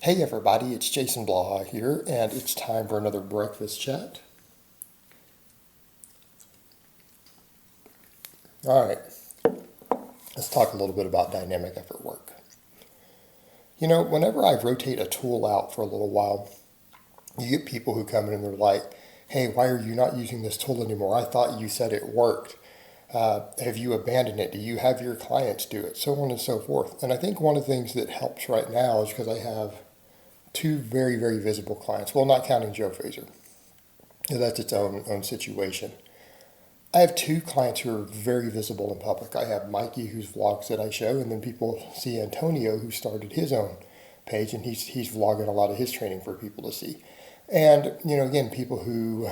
Hey everybody, it's Jason Blaha here, and it's time for another breakfast chat. All right, let's talk a little bit about dynamic effort work. You know, whenever I rotate a tool out for a little while, you get people who come in and they're like, hey, why are you not using this tool anymore? I thought you said it worked. Have you abandoned it? Do you have your clients do it? So on and so forth. And I think one of the things that helps right now is because I have two very, very visible clients. Well, not counting Joe Fraser. That's its own situation. I have two clients who are very visible in public. I have Mikey, whose vlogs that I show, and then people see Antonio, who started his own page, and he's vlogging a lot of his training for people to see. And, you know, again, people who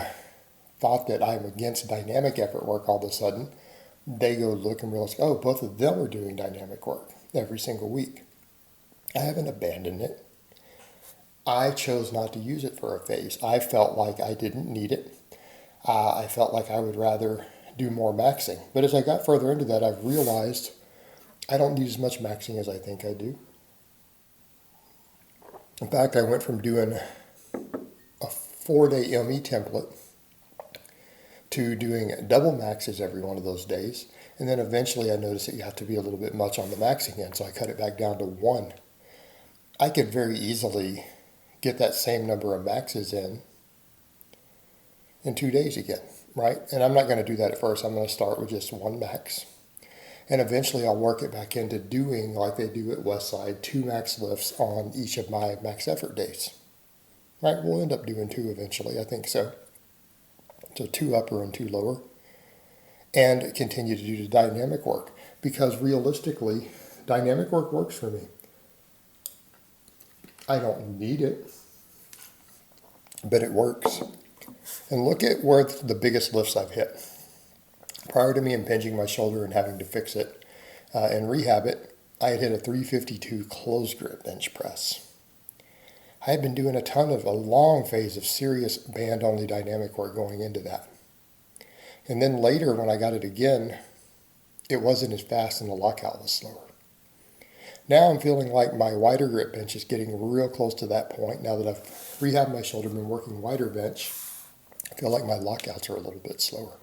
thought that I'm against dynamic effort work all of a sudden, they go look and realize, oh, both of them are doing dynamic work every single week. I haven't abandoned it. I chose not to use it for a phase. I felt like I didn't need it. I felt like I would rather do more maxing. But as I got further into that, I've realized I don't need as much maxing as I think I do. In fact, I went from doing a 4-day ME template to doing double maxes every one of those days. And then eventually I noticed that you have to be a little bit much on the maxing end, so I cut it back down to 1. I could very easily get that same number of maxes in 2 days again, right? And I'm not going to do that at first. I'm going to start with just 1 max. And eventually I'll work it back into doing, like they do at Westside, 2 max lifts on each of my max effort days. Right? We'll end up doing 2 eventually, I think so. So 2 upper and 2 lower. And continue to do the dynamic work. Because realistically, dynamic work works for me. I don't need it, but it works. And look at where the biggest lifts I've hit. Prior to me impinging my shoulder and having to fix it and rehab it, I had hit a 352 closed grip bench press. I had been doing a long phase of serious band-only dynamic work going into that. And then later when I got it again, it wasn't as fast and the lockout was slower. Now I'm feeling like my wider grip bench is getting real close to that point. Now that I've rehabbed my shoulder and been working wider bench, I feel like my lockouts are a little bit slower,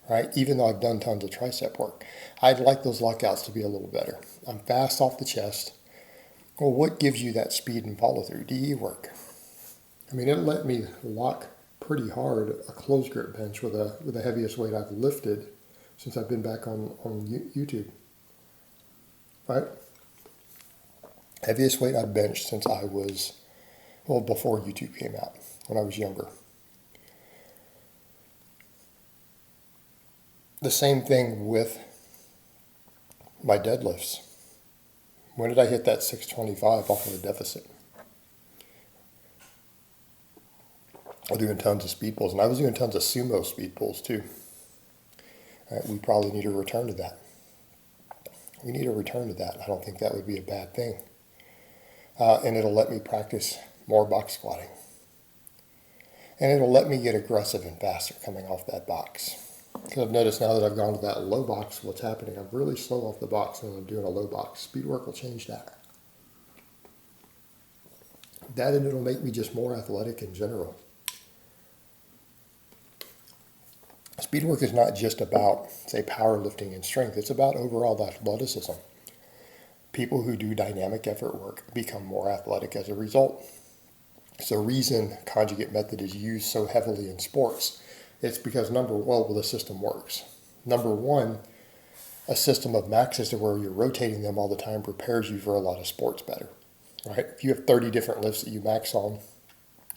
right? Even though I've done tons of tricep work, I'd like those lockouts to be a little better. I'm fast off the chest. Well, what gives you that speed and follow through? DE work. I mean, it let me lock pretty hard a closed grip bench with the heaviest weight I've lifted since I've been back on YouTube, right? Heaviest weight I've benched since I was, well, before YouTube came out, when I was younger. The same thing with my deadlifts. When did I hit that 625 off of the deficit? I was doing tons of speed pulls, and I was doing tons of sumo speed pulls too. Right, we probably need a return to that. We need a return to that. I don't think that would be a bad thing. And it'll let me practice more box squatting. And it'll let me get aggressive and faster coming off that box. Because I've noticed now that I've gone to that low box, what's happening, I'm really slow off the box when I'm doing a low box. Speed work will change that. That and it'll make me just more athletic in general. Speed work is not just about, say, powerlifting and strength. It's about overall athleticism. People who do dynamic effort work become more athletic as a result. It's the reason conjugate method is used so heavily in sports. It's because the system works. Number one, a system of maxes to where you're rotating them all the time prepares you for a lot of sports better, right? If you have 30 different lifts that you max on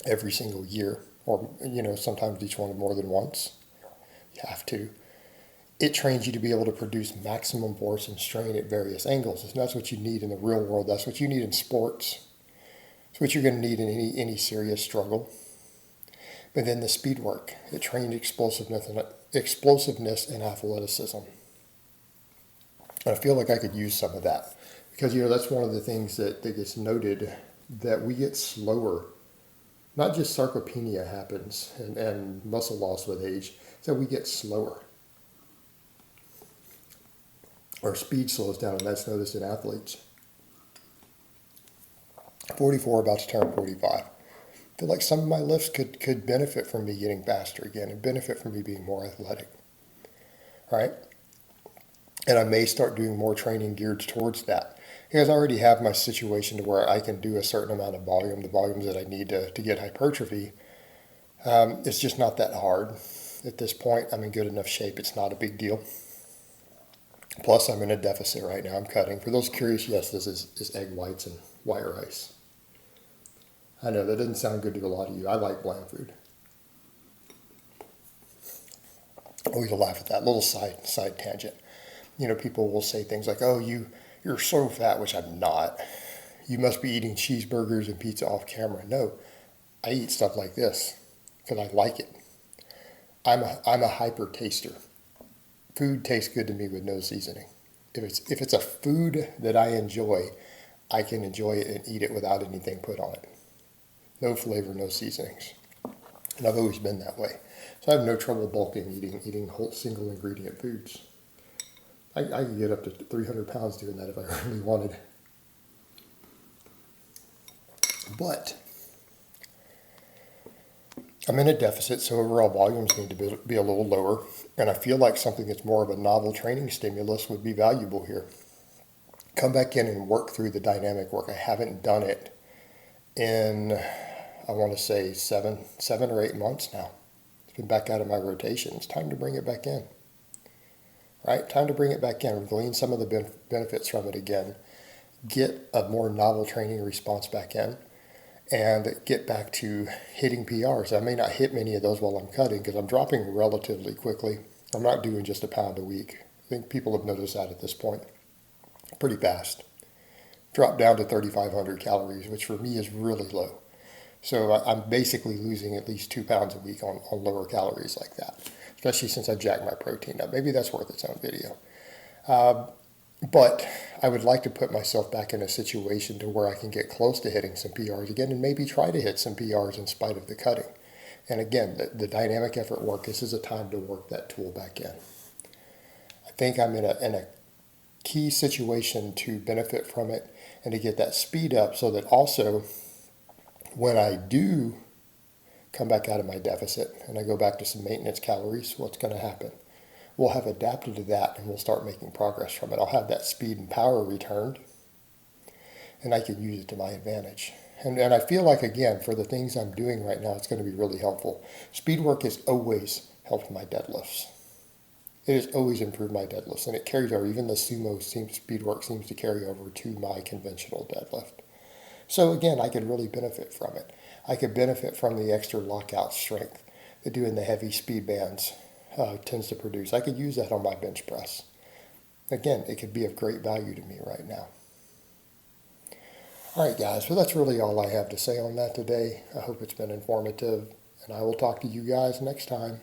every single year, or, you know, sometimes each one more than once, you have to. It trains you to be able to produce maximum force and strain at various angles. And that's what you need in the real world. That's what you need in sports. It's what you're going to need in any serious struggle. But then the speed work, it trained explosiveness and athleticism. And I feel like I could use some of that. Because, you know, that's one of the things that gets noted, that we get slower. Not just sarcopenia happens and muscle loss with age, so we get slower. Our speed slows down, and that's noticed in athletes. 44, about to turn 45. I feel like some of my lifts could benefit from me getting faster again and benefit from me being more athletic. All right. And I may start doing more training geared towards that. Because I already have my situation to where I can do a certain amount of volume, the volumes that I need to get hypertrophy. It's just not that hard. At this point, I'm in good enough shape. It's not a big deal. Plus, I'm in a deficit right now. I'm cutting. For those curious, yes, this is egg whites and white rice. I know that doesn't sound good to a lot of you. I like bland food. I always laugh at that little side tangent. You know, people will say things like, "Oh, you're so fat," which I'm not. You must be eating cheeseburgers and pizza off camera. No, I eat stuff like this because I like it. I'm a hyper taster. Food tastes good to me with no seasoning. If it's a food that I enjoy, I can enjoy it and eat it without anything put on it. No flavor, no seasonings. And I've always been that way. So I have no trouble bulking, eating whole single ingredient foods. I could get up to 300 pounds doing that if I really wanted. But I'm in a deficit, so overall volumes need to be a little lower. And I feel like something that's more of a novel training stimulus would be valuable here. Come back in and work through the dynamic work. I haven't done it in, I want to say, seven or 8 months now. It's been back out of my rotation. It's time to bring it back in. Right? Time to bring it back in. Glean some of the benefits from it again. Get a more novel training response back in. And get back to hitting PRs. I may not hit many of those while I'm cutting because I'm dropping relatively quickly. I'm not doing just a pound a week. I think people have noticed that at this point. Pretty fast. Drop down to 3,500 calories, which for me is really low. So I'm basically losing at least 2 pounds a week on lower calories like that, especially since I jacked my protein up. Maybe that's worth its own video. But I would like to put myself back in a situation to where I can get close to hitting some PRs again and maybe try to hit some PRs in spite of the cutting. And again, the dynamic effort work, this is a time to work that tool back in. I think I'm in a key situation to benefit from it and to get that speed up so that also when I do come back out of my deficit and I go back to some maintenance calories, what's going to happen? We'll have adapted to that and we'll start making progress from it. I'll have that speed and power returned and I can use it to my advantage. And I feel like, again, for the things I'm doing right now, it's going to be really helpful. Speed work has always helped my deadlifts. It has always improved my deadlifts, and it carries over. Even the sumo speed work seems to carry over to my conventional deadlift. So again, I could really benefit from it. I could benefit from the extra lockout strength that doing the heavy speed bands tends to produce. I could use that on my bench press. Again, it could be of great value to me right now. All right, guys, well, that's really all I have to say on that today. I hope it's been informative, and I will talk to you guys next time.